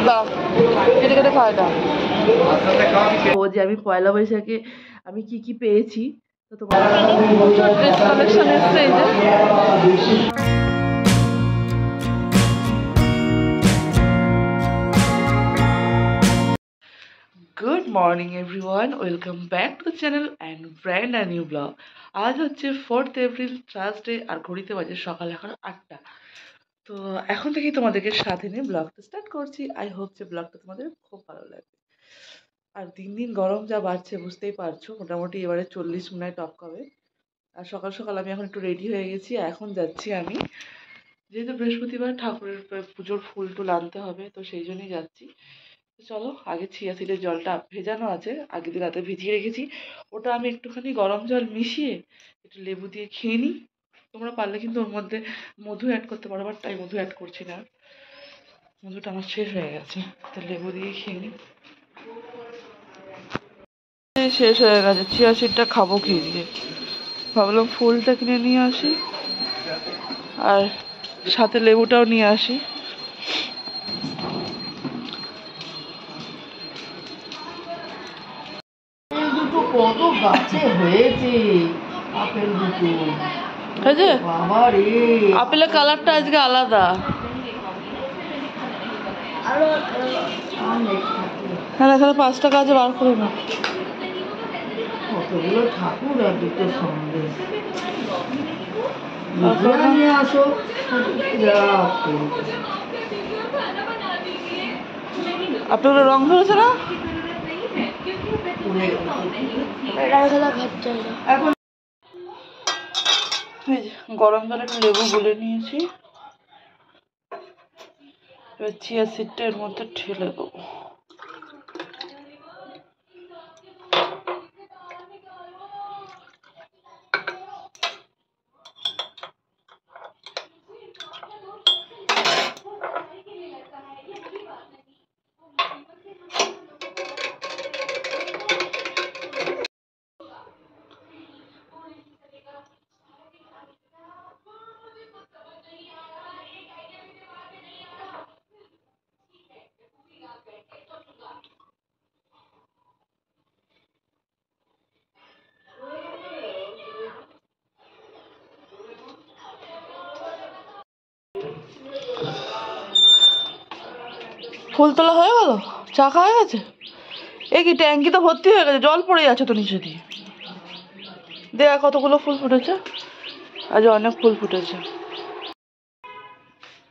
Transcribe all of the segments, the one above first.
দাও কেটে কেটে খাওয়া দাও। ও যে আমি পয়লা বৈশাখে আমি কি কি পেয়েছি তো তোমার ড্রেস কালেকশন এসছে এই যে। Good morning everyone, welcome back to the channel and brand a new blog. আজ হচ্ছে 4th এপ্রিল, থার্সডে, আর ঘড়িতে বাজে সকাল এখন 8টা। তো এখন থেকেই তোমাদেরকে সাথে নিয়ে ব্লগটা স্টার্ট করছি। আই হোপ যে ব্লগটা তোমাদের খুব ভালো লাগবে। আর দিন দিন গরম যা বাড়ছে বুঝতেই পারছো, মোটামুটি এবারে 40 মনে হয় টপ হবে। আর সকাল সকাল আমি এখন একটু রেডি হয়ে গেছি, এখন যাচ্ছি আমি, যেহেতু বৃহস্পতিবার ঠাকুরের পুজোর ফুল টুল আনতে হবে, তো সেই জন্যই যাচ্ছি। চলো, আগে চিয়া সিডের জলটা ভেজানো আছে, আগের দিন রাতে ভিজিয়ে রেখেছি, ওটা আমি একটুখানি গরম জল মিশিয়ে একটু লেবু দিয়ে খেয়ে নিই। তোমরা পারলে কিন্তু ওর মধ্যে মধু অ্যাড করতে পারো, বাট তাই মধু অ্যাড করছি না, মধুটা আমার শেষ হয়ে গেছে, তো লেবু দিয়ে খেয়ে নিই। শেষ হয়ে গেছে, চিয়া সিডটা খাবো কি দিয়ে, ভাবলাম ফুলটা কিনে নিয়ে আসি আর সাথে লেবুটাও নিয়ে আসি। কত গাছে হয়েছে আপেল দুটো, বাবা রে। আপেলের কালারটা আজকে আলাদা। হ্যাঁ, এখানে 5 টাকা আছে, বার করে না। কতগুলো ঠাকুর আর দুটো সন্দেশ নিয়ে আসো। আপনার রং ধরেছে না এখন। গরম জলে একটু লেবু গুলে নিয়েছি, এবার চিয়া সিডটা এর মধ্যে ঢেলে দেবো। ফুল তোলা হয়ে গেল, চা খাওয়া গেছে। এ কি ট্যাঙ্কি তো ভর্তি হয়ে গেছে, জল পড়ে যাচ্ছে তো নিচে দিয়ে। দেখ কতগুলো ফুল ফুটেছে, আজ অনেক ফুল ফুটেছে।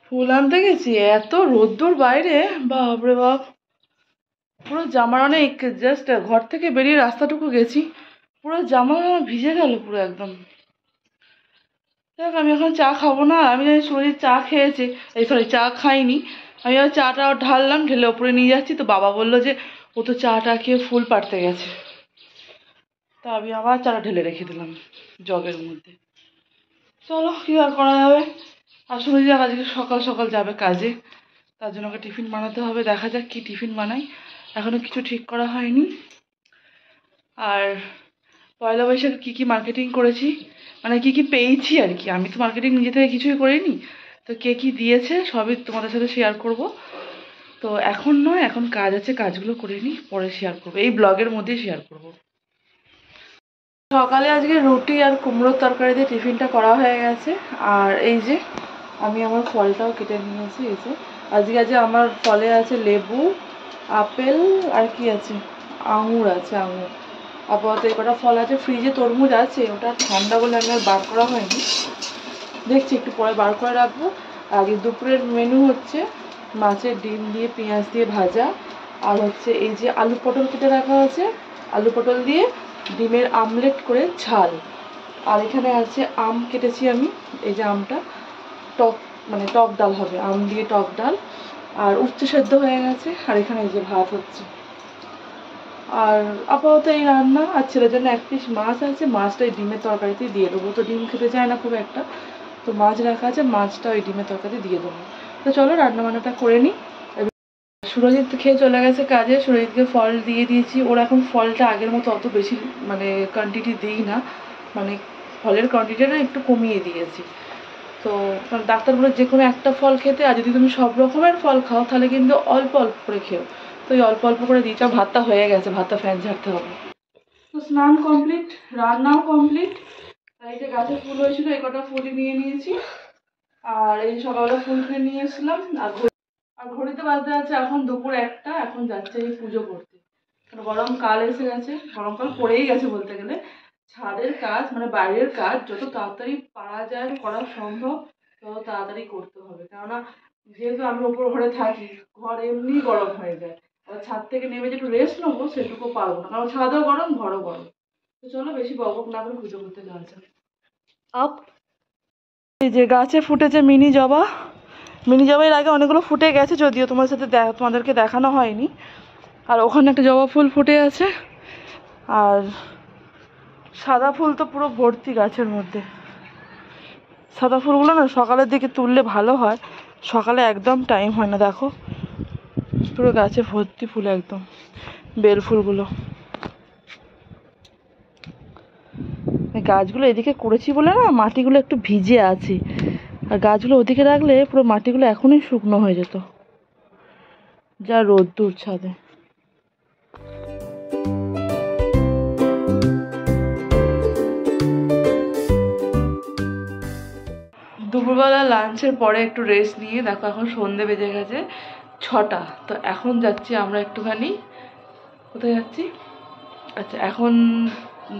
ফুল আনতে গেছি, এত রোদ্দুর বাইরে, বাপরে বাপ, পুরো জামার অনেক, জাস্ট ঘর থেকে বেরিয়ে রাস্তাটুকু গেছি, পুরো জামা ভিজে গেল পুরো একদম। দেখ আমি এখন চা খাবো না, আমি জানি সুরজিৎ চা খেয়েছে, এই সরি চা খাইনি। আমি আবার চাটা ঢাললাম, ঢেলে ওপরে নিয়ে যাচ্ছি, তো বাবা বললো যে ও তো চাটা খেয়ে ফুল পাড়তে গেছে, তা আমি আবার চাটা ঢেলে রেখে দিলাম জগের মধ্যে। চলো কি আর করা যাবে, আর সুরজিৎ আজকে সকাল সকাল যাবে কাজে, তার জন্য ওকে টিফিন বানাতে হবে, দেখা যাক কি টিফিন বানাই, এখনো কিছু ঠিক করা হয়নি। আর পয়লা বৈশাখে কী কী মার্কেটিং করেছি, মানে কী কী পেয়েছি আর কি, আমি তো মার্কেটিং নিজে থেকে কিছুই করিনি, তো কে কী দিয়েছে সবই তোমাদের সাথে শেয়ার করব। তো এখন নয়, এখন কাজ আছে, কাজগুলো করে নিই, পরে শেয়ার করবো, এই ব্লগের মধ্যেই শেয়ার করব। সকালে আজকে রুটি আর কুমড়োর তরকারি দিয়ে টিফিনটা করা হয়ে গেছে। আর এই যে আমি আমার ফলটাও কেটে নিয়েছি, এই যে আজকে আমার ফলে আছে লেবু, আপেল, আর কি আছে, আঙুর আছে, আঙুর। আপাতত এই কটা ফল আছে, ফ্রিজে তরমুজ আছে, ওটা ঠান্ডা বলে আমি আর বার করা হয়নি, দেখছি একটু পরে বার করে রাখবো। আগে দুপুরের মেনু হচ্ছে মাছের ডিম দিয়ে পেঁয়াজ দিয়ে ভাজা, আর হচ্ছে এই যে আলু পটল কেটে রাখা আছে, আলু পটল দিয়ে ডিমের আমলেট করে ঝাল। আর এখানে আছে আম কেটেছি আমি, এই যে আমটা টক, মানে টক ডাল হবে, আম দিয়ে টক ডাল। আর উচ্ছে সেদ্ধ হয়ে গেছে, আর এখানে এই যে ভাত হচ্ছে। আর আপাতত এই রান্না, আর ছেলের জন্য 1 পিস মাছ আছে, মাছটা ওই ডিমের তরকারিতে দিয়ে দেবো, তো ডিম খেতে চায় না খুব একটা, তো মাছ রাখা আছে, মাছটা ওই ডিমের তরকারিতে দিয়ে দেবো। তো চলো রান্না বান্নাটা করে নিই। সুরজিৎ খেয়ে চলে গেছে কাজে, সুরজিৎকে ফল দিয়ে দিয়েছি, ওর এখন ফলটা আগের মতো অত বেশি মানে কোয়ান্টিটি দিই না, মানে ফলের কোয়ান্টিটিটা একটু কমিয়ে দিয়েছি। তো ডাক্তার বলে যে কোনো একটা ফল খেতে, আর যদি তুমি সব রকমের ফল খাও তাহলে কিন্তু অল্প অল্প করে খেও। তো এই অল্প অল্প করে দিয়েছি। ভাতটা হয়ে গেছে, ভাতটা ফ্যান ঝাড়তে হবে। তো স্নান কমপ্লিট, রান্নাও কমপ্লিট। এই যে গাছে ফুল হয়েছিল এই কটা ফুলই নিয়ে নিয়েছি। আর এই সকালবেলা ফুল কিনে নিয়ে এসেছিলাম। আর ঘড়িতে বাজতে আছে এখন দুপুর 1টা। এখন যাচ্ছে এই পুজো করতে। গরমকাল এসে গেছে, গরমকাল পড়েই গেছে বলতে গেলে। ছাদের কাজ মানে বাইরের কাজ যত তাড়াতাড়ি পারা যায়, করা সম্ভব তত তাড়াতাড়ি করতে হবে। কেননা যেহেতু আমি ওপর ঘরে থাকি, ঘর এমনি গরম হয়ে যায়। আর ছাদ থেকে নেমে যে একটু রেস্ট নেবো সেটুকু পারবো না, কারণ ছাদও গরম ঘরও গরম। তো চলো বেশি বকবক না করে পুজো করতে যাওয়া যাক। আপ এই যে গাছে ফুটেছে মিনি জবা। মিনি জবা এর আগে অনেকগুলো ফুটে গেছে, যদিও তোমাদেরকে দেখানো হয়নি। আর ওখানে একটা জবা ফুল ফুটে আছে। আর সাদা ফুল তো পুরো ভর্তি গাছের মধ্যে। সাদা ফুলগুলো না সকালের দিকে তুললে ভালো হয়, সকালে একদম টাইম হয় না। দেখো পুরো গাছে ভর্তি ফুল, একদম বেল ফুলগুলো। গাছগুলো এদিকে করেছি বলে না মাটিগুলো একটু ভিজে আছে, আর গাছগুলো ওদিকে রাখলে পুরো মাটিগুলো এখনই শুকনো হয়ে যেত, যা রোদ্দুর ছাদে। দুপুরবেলা লাঞ্চের পরে একটু রেস্ট নিয়ে দেখো এখন সন্ধে বেজে গেছে 6টা। তো এখন যাচ্ছি আমরা একটুখানি, কোথায় যাচ্ছি, আচ্ছা এখন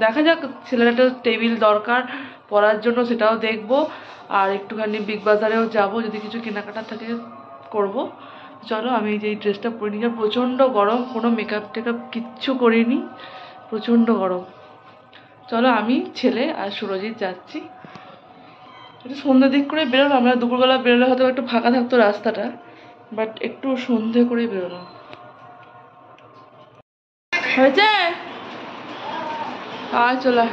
দেখা যাক, ছেলের একটা টেবিল দরকার পড়ার জন্য, সেটাও দেখবো। আর একটুখানি বিগ বাজারেও যাব, যদি কিছু কেনাকাটা থাকে করব। চলো আমি যে ড্রেসটা পরে নিয়ে, প্রচণ্ড গরম, কোনো মেকআপ টেকআপ কিচ্ছু করিনি, প্রচণ্ড গরম। চলো আমি, ছেলে আর সুরজিৎ যাচ্ছি। একটু সন্ধ্যের দিক করে বেরোলাম, আমরা দুপুরবেলা বেরোলে হয়তো একটু ফাঁকা থাকতো রাস্তাটা, বাট একটু সন্ধে করেই বেরোলাম। হয়েছে আর চলে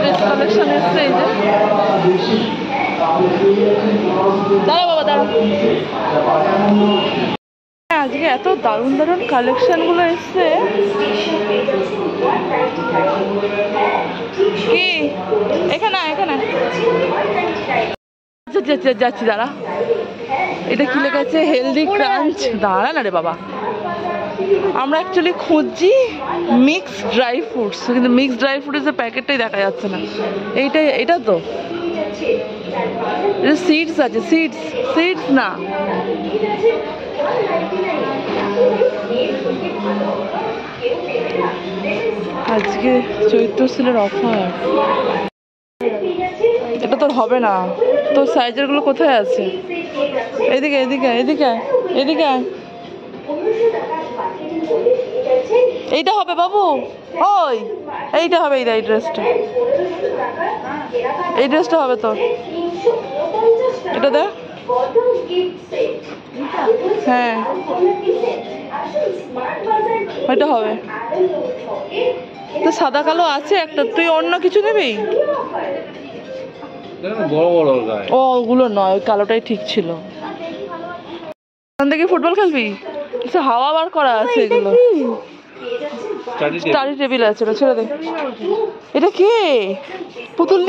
ড্রেস কালেকশন এসছে এই যে। দাঁড়া বাবা দাঁড়া, আজকে এত দারুণ দারুণ কালেকশন গুলো এসছে। কি এখানে এখানে যাচ্ছি, দাঁড়া। এটা কি লেখা আছে, হেলদি ক্রাঞ্চ। দাঁড়া না রে বাবা, আমরা অ্যাকচুয়ালি খুঁজছি মিক্স ড্রাই ফ্রুটস, কিন্তু মিক্স ড্রাই ফ্রুটসের প্যাকেটটাই দেখা যাচ্ছে না। এটা তো এটা সিডস আছে, সিডস না। আজকে চৈত্র সেলের অফার। এটা তোর হবে না, তোর সাইজের গুলো কোথায় আছে? এদিকে এদিকে এদিকে এদিকে, এইটা হবে বাবু, ওই এইটা হবে, এই ড্রেসটা হবে তোর, এটা দেখ। হ্যাঁ এটা হবে তো, সাদা কালো আছে একটা, তুই অন্য কিছু নেবি? ও ওগুলো নয়, ওই কালোটাই ঠিক ছিল। ওখান থেকে ফুটবল খেলবি? হাওয়া বার করা আছে এগুলো, স্টাডি টেবিল আছে, ছেড়ে দে। এটা কে পুতুল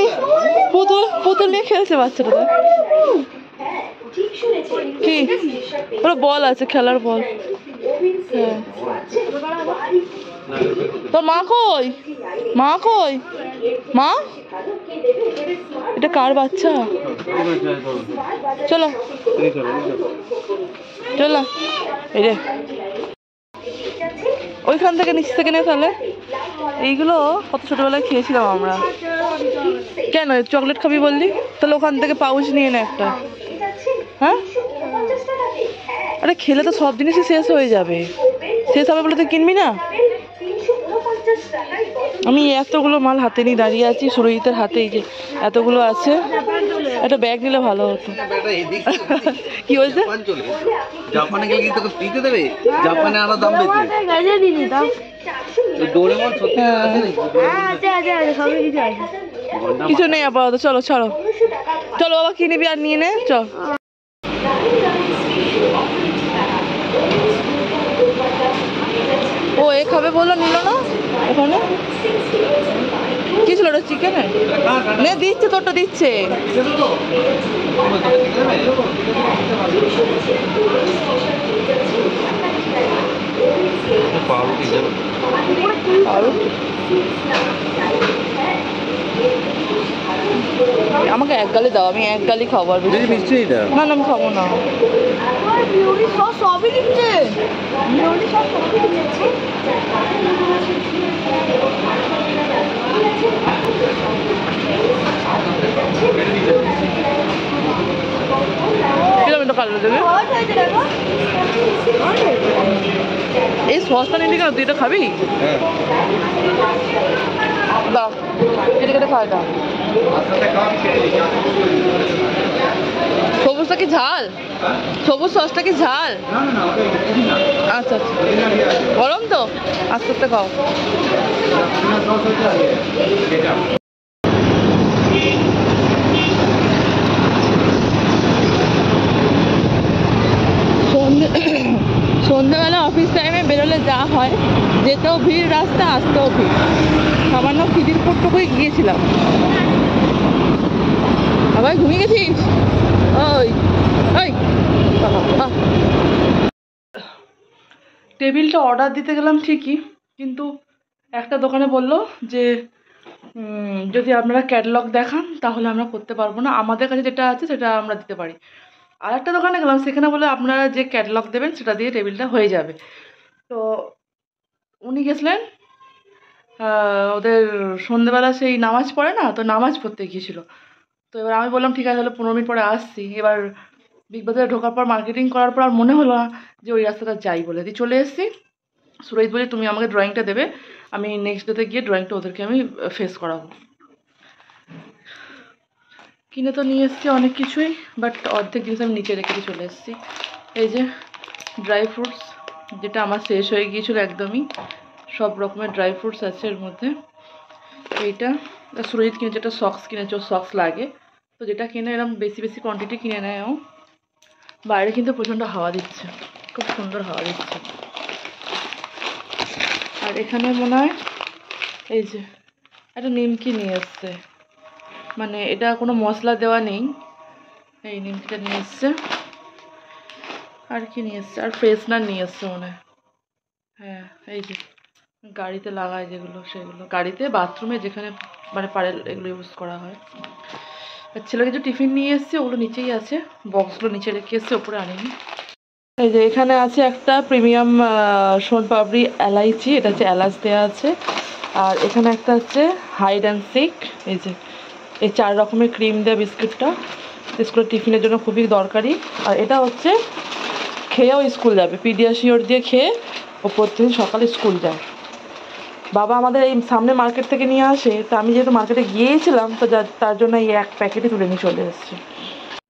নিয়ে খেলছে বাচ্চাটা? কি ওরা বল আছে, খেলার বল। হ্যাঁ তোর মা কই? মা এটা কার বাচ্চা? চলো এই রে, ওইখান থেকে নিচ থেকে নে তাহলে। এইগুলো কত ছোটবেলায় খেয়েছিলাম আমরা। কেন চকলেট খাবি বললি? তাহলে ওখান থেকে পাউচ নিয়ে নে একটা। হ্যাঁ আরে খেলে তো সব জিনিসই শেষ হয়ে যাবে, শেষ হবে বলে তুই কিনবি না? আমি এতগুলো মাল হাতে নিয়ে দাঁড়িয়ে আছি, সুরজিতের হাতে এই যে এতগুলো আছে। একটা ব্যাগ নিলে ভালো হতো। কি হয়েছে? জাপানে গেলে কি তোকে ফ্রিতে দেবে? জাপানে আরো দাম বেশি। ডোরেমন সত্যি হ্যাঁ। আছে নাকি? কিছু নেই আপাতত, চলো চলো চলো বাবা, কি নিবি আর নিয়ে নে চল। ও এ খাবে বললো, নিল না ওখানে। কি ছিল ওটা, চিকেনে? নে দিচ্ছে, তোরটা দিচ্ছে। পাউরুটি যাবে। আমাকে এক গালি দাও, আমি এক গালি খাবো। আর বেশি মিষ্টি দাও। না না, আমি খাবো না। সবই দিচ্ছে। কিলোমিটার কাটলো দেবে। এই সসটা নিবি কেন, তুই এটা খাবি? হ্যাঁ। দাও, কেটে কেটে খাওয়া দাও। সবুজটা কি ঝাল? সবুজ সসটা কি ঝাল? আচ্ছা আচ্ছা, গরম তো, আস্তে আস্তে খাও। সন্ধ্যেবেলা অফিস টাইমে বেরোলে যা হয়, যেতেও ভিড় রাস্তা, আসতেও ভিড়। সামান্য খিদিরপুরটুকুই গিয়েছিলাম। আবার ঘুমিয়ে গেছিস? ওই ওই টেবিলটা অর্ডার দিতে গেলাম ঠিকই, কিন্তু একটা দোকানে বললো যে যদি আপনারা ক্যাটালগ দেখান তাহলে আমরা করতে পারবো না, আমাদের কাছে যেটা আছে সেটা আমরা দিতে পারি। আর একটা দোকানে গেলাম, সেখানে বলে আপনারা যে ক্যাটালগ দেবেন সেটা দিয়ে টেবিলটা হয়ে যাবে। তো উনি গেছিলেন, ওদের সন্ধ্যেবেলা সেই নামাজ পড়ে না, তো নামাজ পড়তে গিয়েছিলো। তো এবার আমি বললাম ঠিক আছে, তাহলে 15 মিনিট পরে আসছি। এবার বিগ বাজারে ঢোকার পর, মার্কেটিং করার পর আর মনে হলো না যে ওই রাস্তাটা যাই, বলে দিয়ে চলে এসেছি। সুরজ বলি তুমি আমাকে ড্রয়িংটা দেবে, আমি নেক্সট ডেতে গিয়ে ড্রয়িংটা ওদেরকে আমি ফেস করাবো। কিনে তো নিয়ে এসেছি অনেক কিছুই, বাট অর্ধেক জিনিস আমি নিচে রেখে দিয়ে চলে এসেছি। এই যে ড্রাই ফ্রুটস, যেটা আমার শেষ হয়ে গিয়েছিল একদমই, সব রকমের ড্রাই ফ্রুটস আছে এর মধ্যে। এইটা সুরজিৎ কিনেছে, একটা সক্স কিনেছে, ও সক্স লাগে, তো যেটা কিনে এরকম বেশি বেশি কোয়ান্টিটি কিনে নেয় ও। বাইরে কিন্তু প্রচণ্ড হাওয়া দিচ্ছে, খুব সুন্দর হাওয়া দিচ্ছে। আর এখানে মনে হয় এই যে একটা নিমকি নিয়ে এসছে, মানে এটা কোনো মশলা দেওয়া নেই, এই নিমকিটা নিয়ে এসছে। আর কি নিয়ে এসছে, আর ফ্রেশনার নিয়ে এসছে মনে হয়। হ্যাঁ, এই যে গাড়িতে লাগায় যেগুলো, সেগুলো গাড়িতে, বাথরুমে, যেখানে মানে পারে এগুলো ইউজ করা হয়। আর ছেলে কিছু টিফিন নিয়ে এসছে, ওগুলো নিচেই আছে, বক্সগুলো নিচে রেখে এসছে, ওপরে আনিনি। এই যে এখানে আছে একটা প্রিমিয়াম সোনপাপড়ি এলাইচি, এটা হচ্ছে এলাচ দেওয়া আছে। আর এখানে একটা হচ্ছে হাইড অ্যান্ড সিক, এই যে এই 4 রকমের ক্রিম দেওয়া বিস্কুটটা স্কুলের টিফিনের জন্য খুবই দরকারি। আর এটা হচ্ছে খেয়েও স্কুল যাবে, পিডিয়াশিওর দিয়ে খেয়ে ও প্রত্যেকদিন সকালে স্কুল যায়। বাবা আমাদের এই সামনে মার্কেট থেকে নিয়ে আসে, তো আমি যেহেতু মার্কেটে গিয়েছিলাম, তো তার জন্য এই এক প্যাকেটই তুলে নিয়ে চলে এসেছি।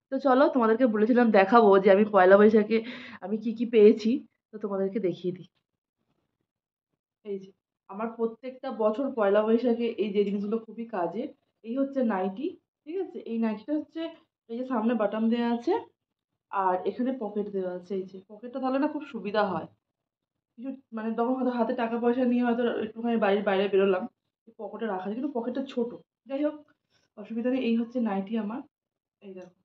তো চলো, তোমাদেরকে বলেছিলাম দেখাবো যে আমি পয়লা বৈশাখে আমি কি কি পেয়েছি, তো তোমাদেরকে দেখিয়ে দিই। এই যে আমার প্রত্যেকটা বছর পয়লা বৈশাখে এই যে জিনিসগুলো খুবই কাজে। এই হচ্ছে নাইটি, ঠিক আছে, এই নাইটিটা হচ্ছে এই যে সামনে বাটন দেওয়া আছে, আর এখানে পকেট দেওয়া আছে। এই যে পকেটটা তাহলে না খুব সুবিধা হয়, কিছু মানে তখন হয়তো হাতে টাকা পয়সা নিয়ে হয়তো একটুখানি বাড়ির বাইরে বেরোলাম, পকেটে রাখা যায়, কিন্তু পকেটটা ছোট, যাই হোক অসুবিধা নেই। এই হচ্ছে নাইটি আমার, এই দেখো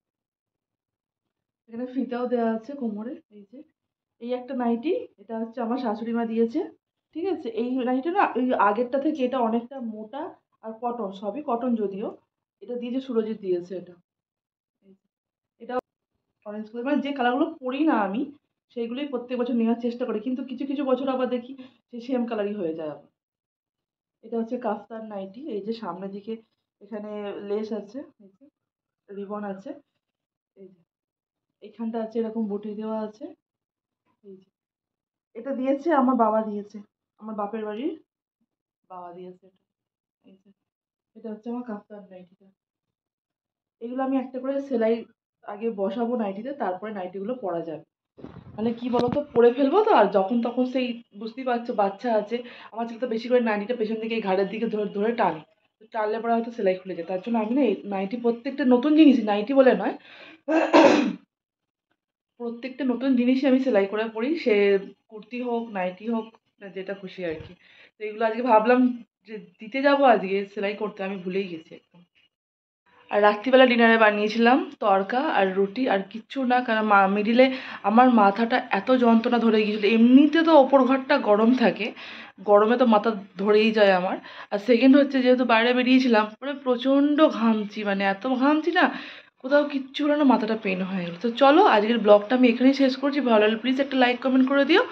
এখানে ফিতাও দেওয়া আছে কোমরে। এই যে এই একটা নাইটি, এটা হচ্ছে আমার শাশুড়ি মা দিয়েছে, ঠিক আছে। এই নাইটিটা না ওই আগেরটা থেকে এটা অনেকটা মোটা, আর কটন, সবই কটন যদিও। এটা দিয়েছে সুরজিৎ দিয়েছে এটা। এটা অরেঞ্জ কালার, মানে যে কালারগুলো পরি না আমি সেইগুলোই প্রত্যেক বছর নেওয়ার চেষ্টা করি, কিন্তু কিছু কিছু বছর আবার দেখি সেই সেম কালারই হয়ে যায় আবার। এটা হচ্ছে কাফতান নাইটি, এই যে সামনের দিকে এখানে লেস আছে, রিবন আছে, এই যে এইখানটা আছে এরকম বুটি দেওয়া আছে। এই যে এটা দিয়েছে আমার বাবা দিয়েছে, আমার বাপের বাড়ির বাবা দিয়েছে এটা। এই যে এটা হচ্ছে আমার কাফতান নাইটিটা। এগুলো আমি একটা করে সেলাই আগে বসাবো নাইটিতে, তারপরে নাইটিগুলো পরা যাবে। মানে কি বলতো, পরে ফেলবো তো, আর যখন তখন সেই বুঝতেই পারছো বাচ্চা আছে, আমার ছেলে তো বেশি করে নাইটিটা পেছন দিকে এই ঘাড়ের দিকে ধরে ধরে টানে, তো টানলে পরে হয়তো সেলাই খুলে যায়। তার জন্য আমি না এই নাইটি, প্রত্যেকটা নতুন জিনিস, নাইটি বলে নয়, প্রত্যেকটা নতুন জিনিসই আমি সেলাই করে পরি, সে কুর্তি হোক নাইটি হোক, যেটা খুশি আর কি। তো এগুলো আজকে ভাবলাম যে দিতে যাবো আজকে সেলাই করতে, আমি ভুলেই গেছি একদম। আর রাত্রিবেলা ডিনারে বানিয়েছিলাম তড়কা আর রুটি, আর কিচ্ছু না, কারণ মিডিলে আমার মাথাটা এত যন্ত্রণা ধরে গিয়েছিলো। এমনিতে তো ওপর ঘরটা গরম থাকে, গরমে তো মাথা ধরেই যায় আমার। আর সেকেন্ড হচ্ছে, যেহেতু বাইরে বেরিয়েছিলাম, মানে প্রচণ্ড ঘামছি, মানে এত ঘামছি না, কোথাও কিচ্ছু হলো না, মাথাটা পেন হয়ে গেলো। তো চলো আজকের ব্লগটা আমি এখানেই শেষ করছি। ভালো লাগলে প্লিজ একটা লাইক কমেন্ট করে দিও,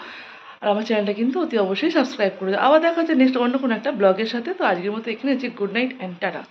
আর আমার চ্যানেলটা কিন্তু অতি অবশ্যই সাবস্ক্রাইব করে দিও। আবার দেখা হচ্ছে নেক্সট অন্য কোনো একটা ব্লগের সাথে। তো আজকের মতো এখানে হচ্ছে গুড নাইট অ্যান্ড টাটা।